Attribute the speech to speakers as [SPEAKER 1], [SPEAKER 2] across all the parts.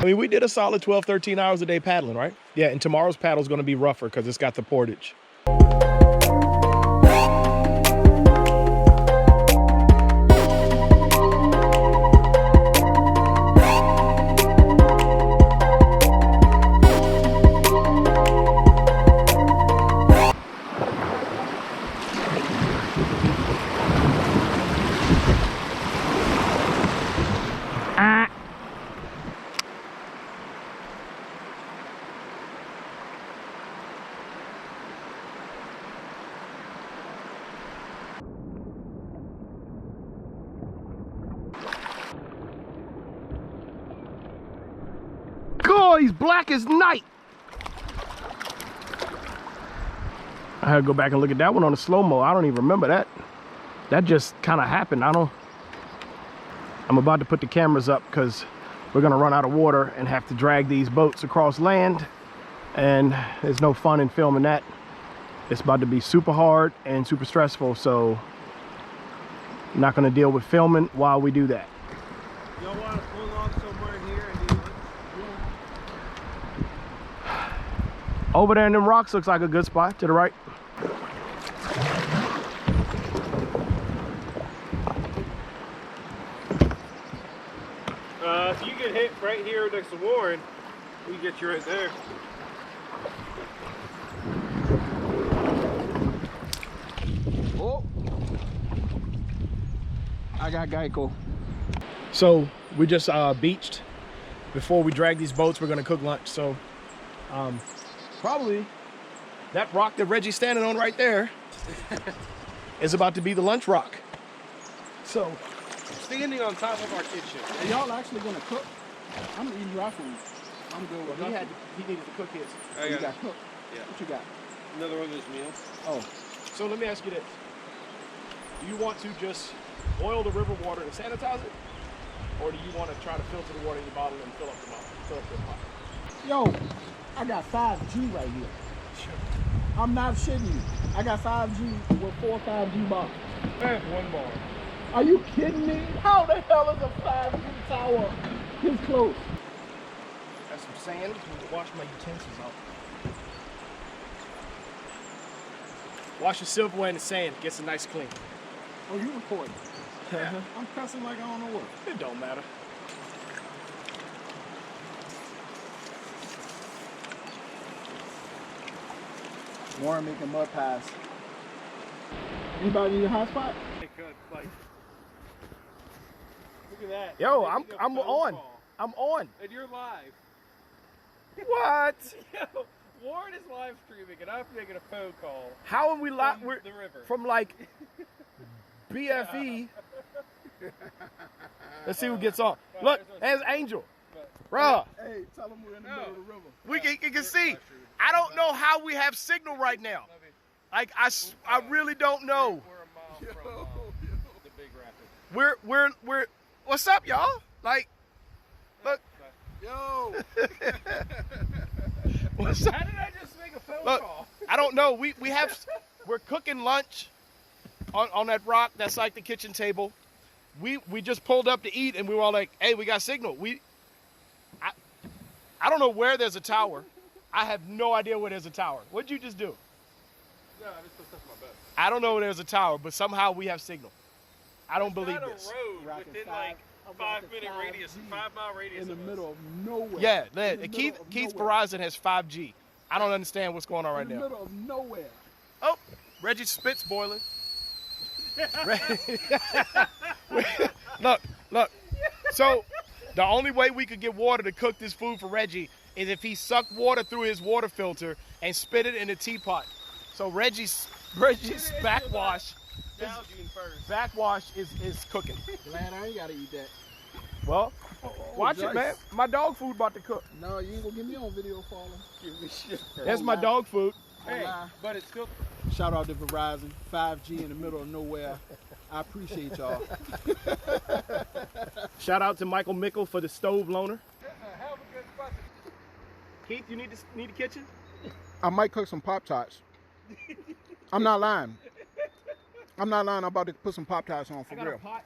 [SPEAKER 1] I mean, we did a solid 12, 13 hours a day paddling, right? Yeah, and tomorrow's paddle is going to be rougher because it's got the portage. Oh, he's black as night. I had to go back and look at that one on the slow-mo. I don't even remember that. That just kind of happened. I'm about to put the cameras up because we're gonna run out of water and have to drag these boats across land. And there's no fun in filming that. It's about to be super hard and super stressful, so I'm not gonna deal with filming while we do that.
[SPEAKER 2] Y'all want to pull off somewhere in here and do it?
[SPEAKER 1] Over there in them rocks looks like a good spot to the right.
[SPEAKER 2] If you get hit right here next to Warren, we get you right there.
[SPEAKER 1] Oh, I got Geico. So we just beached. Before we drag these boats, we're gonna cook lunch. So probably that rock that Reggie's standing on right there is about to be the lunch rock. So
[SPEAKER 2] Standing on top of our kitchen.
[SPEAKER 3] Are y'all actually gonna cook? I'm eating raw food. I'm good with
[SPEAKER 1] he needed to cook his.
[SPEAKER 2] I
[SPEAKER 3] You
[SPEAKER 2] got
[SPEAKER 3] got cooked?
[SPEAKER 2] Yeah.
[SPEAKER 3] What you got?
[SPEAKER 2] another one of those meals.
[SPEAKER 3] Oh,
[SPEAKER 1] So let me ask you this. Do you want to just boil the river water and sanitize it? Or do you want to try to filter the water in your bottle and fill up the bottle? Fill up the pot?
[SPEAKER 3] yo, I got 5G right here. I'm not shitting you. I got 5G with 4 5G bottles.
[SPEAKER 2] I have one bar.
[SPEAKER 3] Are you kidding me? How the hell is a 5G tower this close?
[SPEAKER 1] Got some sand. I'm gonna wash my utensils off. Wash your silverware in the sand. Gets it nice clean.
[SPEAKER 3] Oh, you recording? Yeah. I'm cussing like I don't know what.
[SPEAKER 1] It don't matter.
[SPEAKER 3] Warren making mud pies. Anybody need a hot spot?
[SPEAKER 2] Like, look at that.
[SPEAKER 1] Yo,
[SPEAKER 2] You're
[SPEAKER 1] I'm
[SPEAKER 2] making a phone
[SPEAKER 1] on.
[SPEAKER 2] call.
[SPEAKER 1] I'm on.
[SPEAKER 2] And you're live.
[SPEAKER 1] What?
[SPEAKER 2] Yo, Warren is live streaming and I'm making a phone call.
[SPEAKER 1] How are we live?
[SPEAKER 2] From
[SPEAKER 1] We're
[SPEAKER 2] the river.
[SPEAKER 1] from like BFE. Let's see who gets on. Look, there's Angel. Bruh,
[SPEAKER 3] Hey, tell them we're in the middle of the river.
[SPEAKER 1] we can see. I don't know how we have signal right now. Like I really don't know.
[SPEAKER 2] We're a mile from the big rapid.
[SPEAKER 1] We're what's up, y'all? Like, look.
[SPEAKER 3] Yo!
[SPEAKER 1] What's up?
[SPEAKER 2] How did I just make a phone
[SPEAKER 1] Look,
[SPEAKER 2] call?
[SPEAKER 1] I don't know. We're cooking lunch on that rock that's like the kitchen table. We just pulled up to eat and we were all like, hey, we got signal. I don't know where there's a tower. I have no idea where there's a tower. What'd you just do?
[SPEAKER 2] No, I just put stuff in my bed.
[SPEAKER 1] I don't know where there's a tower, but somehow we have signal. I don't believe
[SPEAKER 2] Not a
[SPEAKER 1] this.
[SPEAKER 2] road
[SPEAKER 3] Rocket
[SPEAKER 2] within
[SPEAKER 3] five-
[SPEAKER 2] like
[SPEAKER 3] I'm
[SPEAKER 2] 5
[SPEAKER 3] rocking
[SPEAKER 2] minute
[SPEAKER 3] 5G
[SPEAKER 2] radius, 5 mile radius
[SPEAKER 3] In the
[SPEAKER 2] of us.
[SPEAKER 3] middle of nowhere.
[SPEAKER 1] Yeah,
[SPEAKER 3] In the
[SPEAKER 1] Keith
[SPEAKER 3] middle of
[SPEAKER 1] Keith's
[SPEAKER 3] nowhere.
[SPEAKER 1] Verizon has 5G. I don't understand what's going on right
[SPEAKER 3] In the
[SPEAKER 1] now.
[SPEAKER 3] middle of nowhere.
[SPEAKER 1] Oh, Reggie's spit's boiling. Look. So the only way we could get water to cook this food for Reggie is if he sucked water through his water filter and spit it in a teapot. So Reggie's backwash is cooking.
[SPEAKER 3] Glad I ain't gotta eat that.
[SPEAKER 1] Well, watch
[SPEAKER 3] Joyce.
[SPEAKER 1] it, man. My dog food about to cook.
[SPEAKER 3] No, you ain't gonna get me on video falling.
[SPEAKER 2] Give me shit.
[SPEAKER 1] That's my dog food.
[SPEAKER 2] Hey,
[SPEAKER 3] Nah.
[SPEAKER 2] but it's still.
[SPEAKER 3] Shout out to Verizon, 5G in the middle of nowhere. I appreciate y'all.
[SPEAKER 1] Shout out to Michael Mickle for the stove loaner.
[SPEAKER 2] Have a good spot.
[SPEAKER 1] Keith, you need the kitchen?
[SPEAKER 3] I might cook some Pop-Tarts. I'm not lying. I'm about to put some Pop-Tarts on for
[SPEAKER 1] I got
[SPEAKER 3] real.
[SPEAKER 1] a pot.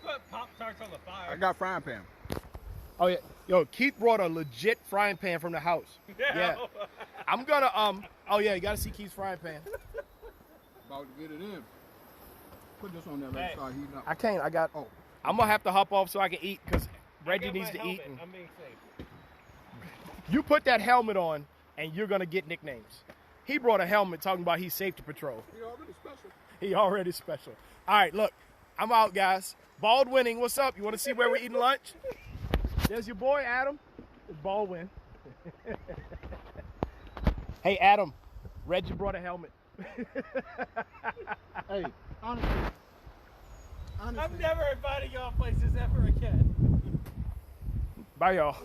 [SPEAKER 2] Put Pop-Tarts on the fire.
[SPEAKER 3] I got frying pan.
[SPEAKER 1] Oh yeah, yo, Keith brought a legit frying pan from the house. Yeah. I'm gonna oh yeah, you gotta see Keith's frying pan.
[SPEAKER 3] About to get it in. Put this on there, let it start heating up.
[SPEAKER 1] I can't,
[SPEAKER 3] Oh.
[SPEAKER 1] I'm gonna have to hop off so I can eat because Reggie needs to eat.
[SPEAKER 2] I'm being safe.
[SPEAKER 1] You put that helmet on and you're gonna get nicknames. He brought a helmet talking about he's safe to patrol.
[SPEAKER 3] He already special.
[SPEAKER 1] He already special. All right, look, I'm out, guys. Baldwinning, what's up? You want to see where we're eating lunch? There's your boy, Adam. It's Baldwin. Hey, Adam, Reggie brought a helmet.
[SPEAKER 3] Hey, honestly.
[SPEAKER 2] I'm never inviting y'all places ever again.
[SPEAKER 1] Bye, y'all.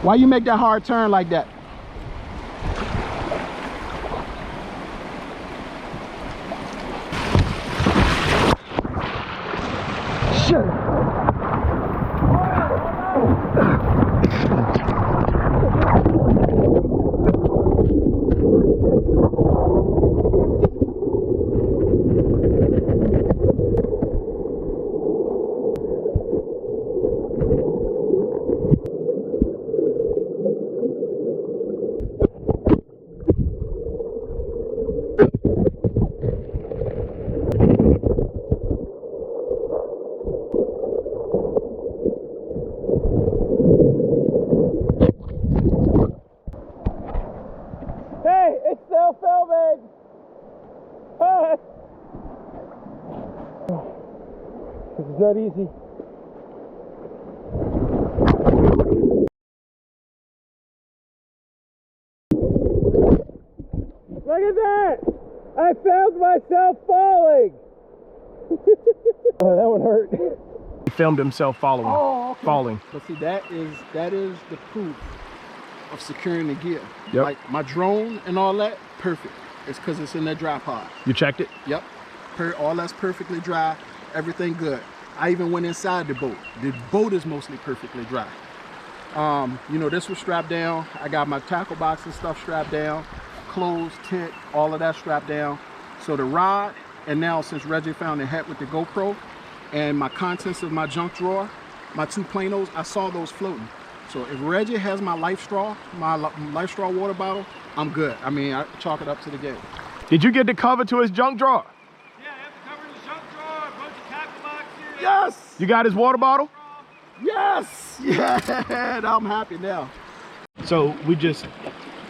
[SPEAKER 3] Why you make that hard turn like that? Shit.
[SPEAKER 1] Hey, it's still filming. Hi. This is not easy. Look at that! I found myself falling. Oh, that one hurt. He filmed himself falling.
[SPEAKER 3] Oh, okay.
[SPEAKER 1] Falling.
[SPEAKER 3] But see, that is the proof of securing the gear.
[SPEAKER 1] Yep.
[SPEAKER 3] Like my drone and all that, perfect. It's because it's in that dry pod.
[SPEAKER 1] You checked it?
[SPEAKER 3] Yep. All that's perfectly dry. Everything good. I even went inside the boat. The boat is mostly perfectly dry. You know, this was strapped down. I got my tackle box and stuff strapped down. Clothes, tent, all of that strapped down. So the rod, and now since Reggie found the hat with the GoPro and my contents of my junk drawer, my 2 planos, I saw those floating. So if Reggie has my life straw water bottle, I'm good. I mean, I chalk it up to the game.
[SPEAKER 1] Did you get the cover to his junk drawer?
[SPEAKER 2] Yeah, I have to cover his junk drawer, a bunch of tackle boxes.
[SPEAKER 3] Yes!
[SPEAKER 1] You got his water bottle?
[SPEAKER 3] Yes! Yeah, I'm happy now.
[SPEAKER 1] So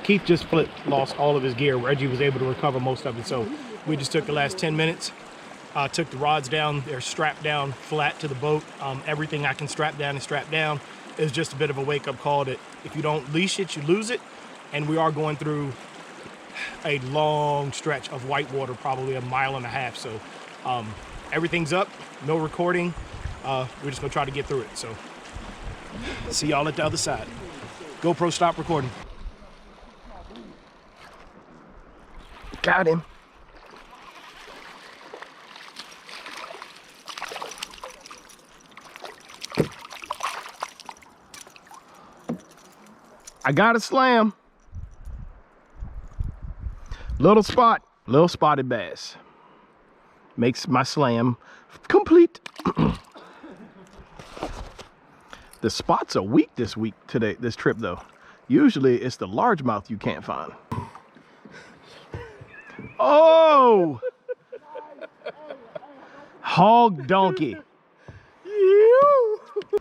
[SPEAKER 1] Keith just lost all of his gear. Reggie was able to recover most of it. So we just took the last 10 minutes, took the rods down. They're strapped down flat to the boat. Everything I can strap down is strapped down. It's just a bit of a wake-up call that if you don't leash it, you lose it. And we are going through a long stretch of whitewater, probably 1.5 miles. So everything's up, no recording. We're just gonna try to get through it. So see y'all at the other side. GoPro, stop recording. Got him. I got a slam. Little spot, little spotted bass. Makes my slam complete. The spots are weak this trip though. Usually it's the largemouth you can't find. Oh! Hog donkey.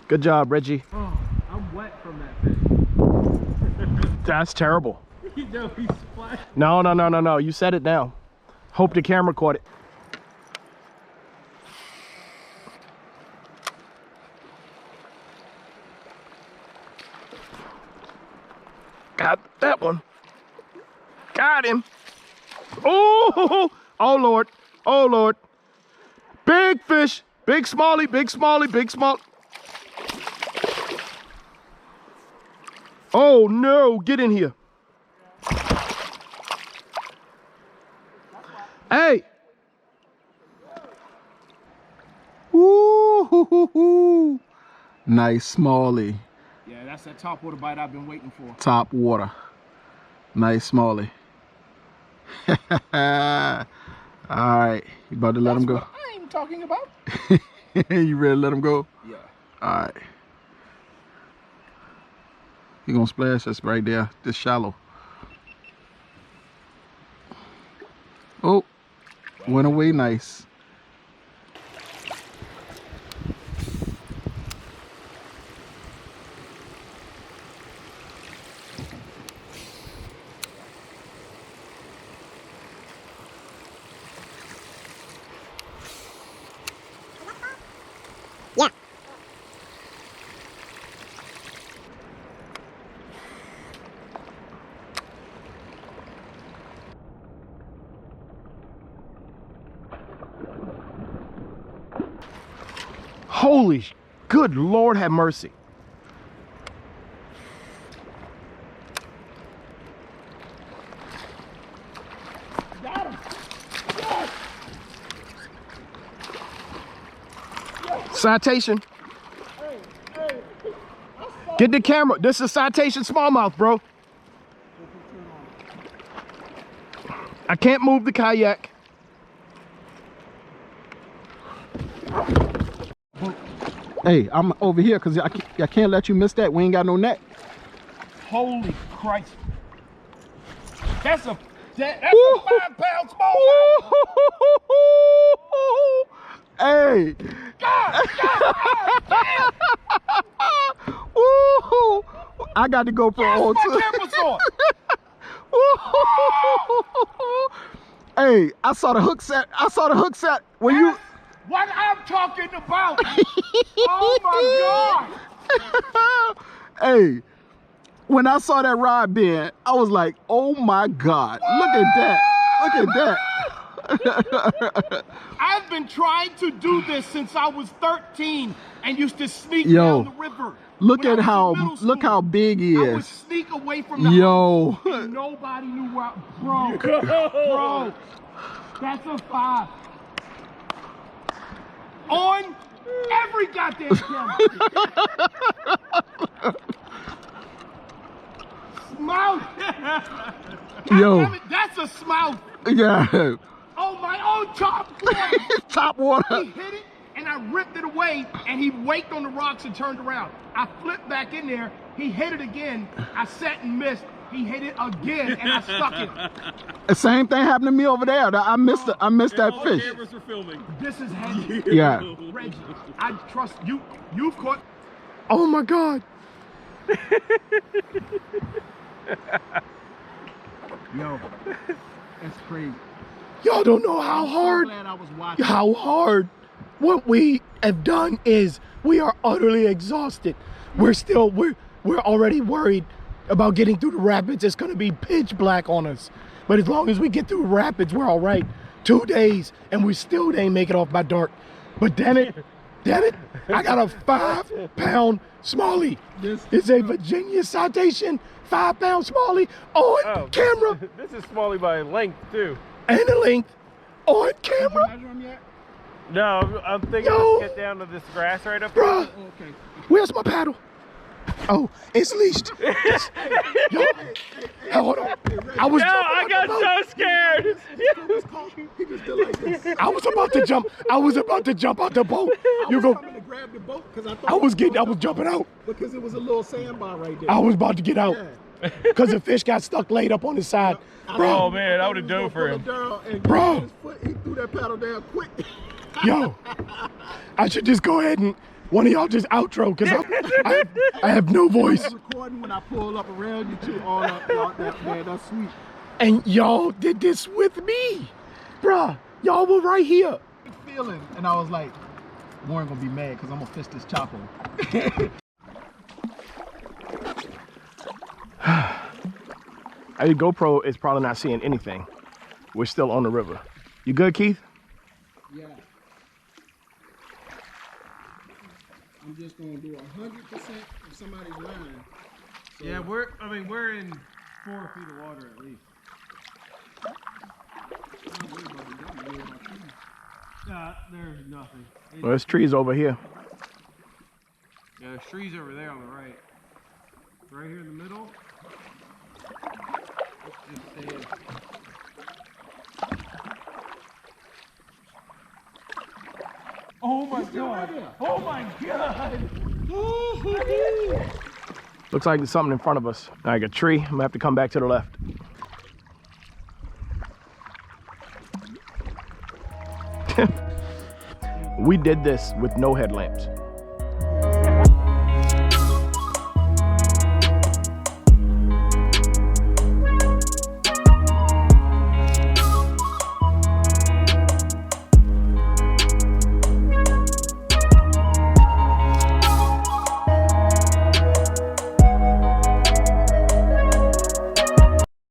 [SPEAKER 1] Good job, Reggie.
[SPEAKER 2] Oh, I'm wet from that fish.
[SPEAKER 1] That's terrible.
[SPEAKER 2] You know he's splashed.
[SPEAKER 1] No. You set it down. Hope the camera caught it. Got that one. Got him. Oh, oh Lord. Oh Lord. Big fish. Big smallie, big smallie, big small. Oh no, get in here. Hey.
[SPEAKER 3] Ooh, nice smallie.
[SPEAKER 1] Yeah, that's that top water bite I've been waiting for.
[SPEAKER 3] Top water. Nice smallie. All right, you about to let him go?
[SPEAKER 1] What I'm talking about.
[SPEAKER 3] You ready to let him go?
[SPEAKER 1] Yeah.
[SPEAKER 3] All right. He gonna splash us right there, this shallow. Oh, went away nice.
[SPEAKER 4] Yeah.
[SPEAKER 1] Holy, good Lord have mercy.
[SPEAKER 2] Got him. Yes.
[SPEAKER 1] Citation.
[SPEAKER 2] Hey, hey.
[SPEAKER 1] Get the camera. This is citation smallmouth, bro. I can't move the kayak.
[SPEAKER 3] Hey, I'm over here because I can't let you miss that. We ain't got no net.
[SPEAKER 2] Holy Christ. That's a 5-pound smallmouth.
[SPEAKER 3] Hey.
[SPEAKER 2] God.
[SPEAKER 3] Woo! I got to go for a whole
[SPEAKER 2] My
[SPEAKER 3] two.
[SPEAKER 2] camera's on.
[SPEAKER 3] Hey, I saw the hook set. When you.
[SPEAKER 2] What I'm talking about. Oh my God.
[SPEAKER 3] Hey, when I saw that rod bend, I was like, oh my God, look at that. Look at that.
[SPEAKER 2] I've been trying to do this since I was 13 and used to sneak
[SPEAKER 3] Yo,
[SPEAKER 2] down the river.
[SPEAKER 3] Look
[SPEAKER 2] When I
[SPEAKER 3] at
[SPEAKER 2] was
[SPEAKER 3] how
[SPEAKER 2] in middle
[SPEAKER 3] look
[SPEAKER 2] school,
[SPEAKER 3] how big he
[SPEAKER 2] I would
[SPEAKER 3] is.
[SPEAKER 2] sneak away from the
[SPEAKER 3] Yo.
[SPEAKER 2] house and nobody knew where bro, that's a 5. On every goddamn camera. Smouth.
[SPEAKER 3] Yo.
[SPEAKER 2] Damn it, that's a smouth.
[SPEAKER 3] Yeah.
[SPEAKER 2] Oh my own top water.
[SPEAKER 3] Top water.
[SPEAKER 2] He hit it and I ripped it away and he waked on the rocks and turned around. I flipped back in there. He hit it again. I sat and missed. He hit it again and I stuck it.
[SPEAKER 3] The same thing happened to me over there. I missed that fish.
[SPEAKER 2] Cameras are filming. This is heavy.
[SPEAKER 3] Yeah.
[SPEAKER 2] Reggie, I trust you. You've caught.
[SPEAKER 1] Oh my God.
[SPEAKER 3] Yo, that's crazy.
[SPEAKER 1] Y'all don't know how hard.
[SPEAKER 3] I'm so glad I was watching.
[SPEAKER 1] How hard. What we have done is we are utterly exhausted. We're already worried about getting through the rapids. It's gonna be pitch black on us. But as long as we get through the rapids, we're all right. 2 days and we still ain't make it off by dark. But damn it, I got a 5-pound smallie. It's a Virginia citation 5-pound smallie on camera.
[SPEAKER 2] This is smallie by length too.
[SPEAKER 1] And the length on
[SPEAKER 3] Did you
[SPEAKER 1] camera.
[SPEAKER 3] measure them yet?
[SPEAKER 4] No, I'm thinking
[SPEAKER 1] Yo.
[SPEAKER 4] let's get down to this grass right up here.
[SPEAKER 1] Bruh,
[SPEAKER 3] Okay.
[SPEAKER 1] where's my paddle? Oh, it's leashed. Yo, hold on. I was
[SPEAKER 4] No,
[SPEAKER 1] jumping
[SPEAKER 4] I
[SPEAKER 1] out
[SPEAKER 4] got
[SPEAKER 1] the boat.
[SPEAKER 4] so scared.
[SPEAKER 3] He just did like this.
[SPEAKER 1] I was about to jump. I was about to jump out the boat. You go.
[SPEAKER 3] Coming to grab the boat because I thought
[SPEAKER 1] I was jumping out.
[SPEAKER 3] because it was a little sandbar right there.
[SPEAKER 1] I was about to get out
[SPEAKER 3] Yeah.
[SPEAKER 1] because the fish got stuck laid up on his side.
[SPEAKER 4] Oh man, I would have dove for him.
[SPEAKER 1] Bro.
[SPEAKER 3] His foot, he threw that paddle down quick.
[SPEAKER 1] Yo, I should just go ahead and one of y'all just outro because I have no voice.
[SPEAKER 3] I was recording when I pulled up around you two all up. Man, that's sweet.
[SPEAKER 1] And y'all did this with me. Bruh, y'all were right here.
[SPEAKER 3] Feeling, and I was like, Warren gonna be mad because I'm gonna fish this chopper.
[SPEAKER 1] Your GoPro is probably not seeing anything. We're still on the river. You good, Keith?
[SPEAKER 3] Yeah. I'm just gonna do 100% of somebody's line. So
[SPEAKER 4] Yeah, we're in 4 feet of water at least. There's nothing.
[SPEAKER 1] Well, there's trees over here.
[SPEAKER 4] Yeah, there's trees over there on the right. Right here in the middle. Just stay. Oh my god! Oh my god!
[SPEAKER 1] Looks like there's something in front of us. Like a tree. I'm gonna have to come back to the left. We did this with no headlamps.